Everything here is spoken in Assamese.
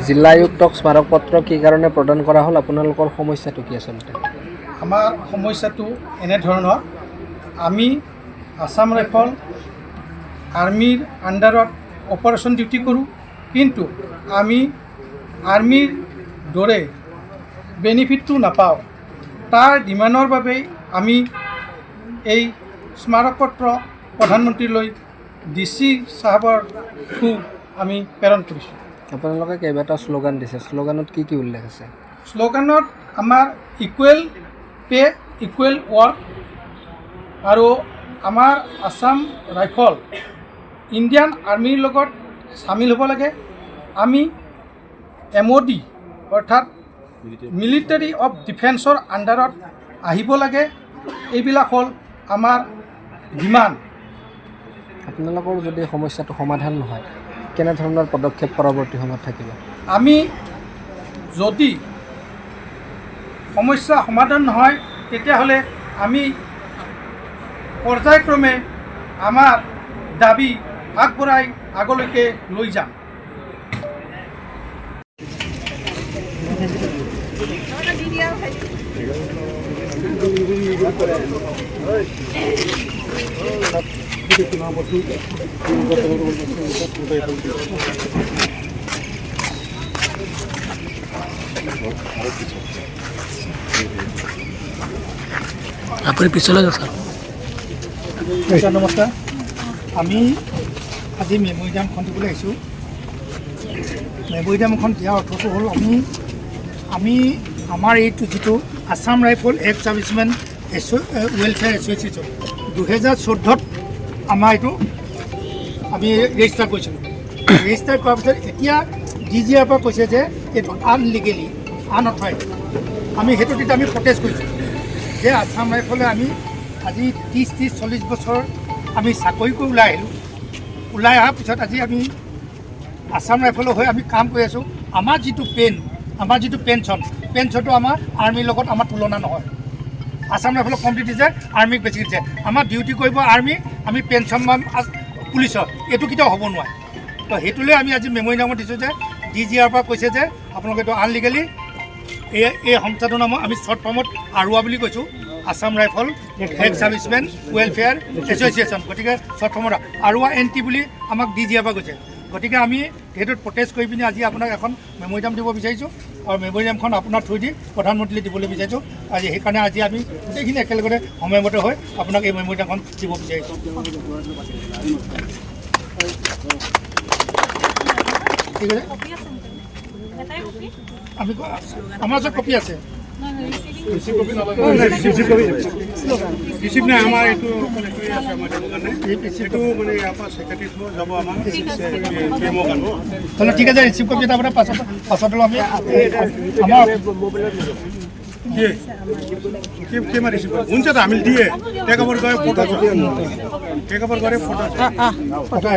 জিলা আয়ুক্তক স্মাৰকপত্ৰ কি কাৰণে প্ৰদান কৰা হ'ল আপোনালোকৰ সমস্যাটো কি আচলতে আমাৰ সমস্যাটো এনেধৰণৰ আমি আসাম ৰাইফল আৰ্মিৰ আণ্ডাৰত অপাৰেশ্যন ডিউটি কৰোঁ কিন্তু আমি আৰ্মিৰ দৰে বেনিফিটটো নাপাওঁ তাৰ ডিমাণ্ডৰ বাবেই আমি এই স্মাৰকপত্ৰ প্ৰধানমন্ত্ৰীলৈ DC চাহাবৰ থ্ৰু আমি প্ৰেৰণ কৰিছোঁ আপোনালোকে কেইবাটা শ্লোগান দিছে শ্লোগানত কি কি উল্লেখ আছে শ্লোগানত আমাৰ ইকুৱেল পে ইকুৱেল ৱৰ্ক আৰু আমাৰ আসাম ৰাইফল ইণ্ডিয়ান আৰ্মিৰ লগত চামিল হ'ব লাগে আমি MOD অৰ্থাৎ মিলিটাৰী অফ ডিফেন্সৰ আণ্ডাৰত আহিব লাগে এইবিলাক হ'ল আমাৰ ডিমাণ্ড আপোনালোকৰ যদি সমস্যাটো সমাধান নহয় কেনেধৰণৰ পদক্ষেপ পৰৱৰ্তী সময়ত থাকিব আমি যদি সমস্যা সমাধান নহয় তেতিয়াহ'লে আমি পৰ্যায়ক্ৰমে আমাৰ দাবী আগবঢ়াই আগলৈকে লৈ যাম আপুনি পিছলৈ যাওক ছাৰ নমস্কাৰ আমি আজি মেমৰিয়ামখন দিবলৈ আহিছোঁ মেমৰিয়ামখন দিয়াৰ অৰ্থটো হ'ল আমি আমাৰ এইটো যিটো Assam rifle ex servicemen welfare association 2014ত আমাৰ এইটো আমি ৰেজিষ্টাৰ কৰিছিলোঁ ৰেজিষ্টাৰ কৰাৰ পিছত এতিয়া DGৰ পৰা কৈছে যে এইটো আনলিগেলি আনঅথৰাইজ আমি সেইটো তেতিয়া আমি প্ৰটেষ্ট কৰিছোঁ যে আসাম ৰাইফলে আমি আজি 30-40 বছৰ আমি চাকৰি কৰি ওলাই আহিলোঁ ওলাই অহাৰ পিছত আজি আমি আসাম ৰাইফলৰ হৈ আমি কাম কৰি আছোঁ আমাৰ যিটো আমাৰ যিটো পেঞ্চনটো আমাৰ আৰ্মিৰ লগত আমাৰ তুলনা নহয় আসাম ৰাইফলক কমটি দিছে আৰ্মিক বেছি দিছে আমাৰ ডিউটি কৰিব আৰ্মি আমি পেঞ্চন পুলিচৰ এইটো কেতিয়াও হ'ব নোৱাৰে তো সেইটোলৈ আমি আজি মেমৰিয়ামত দিছোঁ যে DGৰ পৰা কৈছে যে আপোনালোকে এইটো আনলিগেলি এই সংস্থাটোৰ নাম আমি শ্বৰ্ট ফৰ্মত আৰুৱা বুলি কৈছোঁ Assam rifle ex servicemen welfare association গতিকে শ্বৰ্ট ফৰ্মত আৰুৱা NT বুলি আমাক DGৰ পৰা কৈছে গতিকে আমি সেইটোত প্ৰটেষ্ট কৰি পিনি আজি আপোনাক এখন মেমৰিয়াম দিব বিচাৰিছোঁ আৰু মেমৰিয়ামখন আপোনাৰ থ্ৰু দি প্ৰধানমন্ত্ৰীলৈ দিবলৈ বিচাৰিছোঁ আজি সেইকাৰণে আজি আমি গোটেইখিনি একেলগতে সময়মতে হৈ আপোনাক এই মেমৰিয়ামখন দিব বিচাৰিছোঁ ঠিক আছে আমি আমাৰ ওচৰত কপি আছে ৰিচিভ নাই আমাৰ এইটো এইটো মানে ইয়াৰ পৰা ছেক্ৰেটাৰী থ্ৰু যাব আমাৰ PMO কাৰণে তাহলে ঠিক আছে রিসিভ কপি তারপরে পাছত আমি আমার केमा रिसिभ हुन्छ त हामीले दिए टेक ओभर गयो फोटो छ टेक ओभर गरे फोटो छ फोटो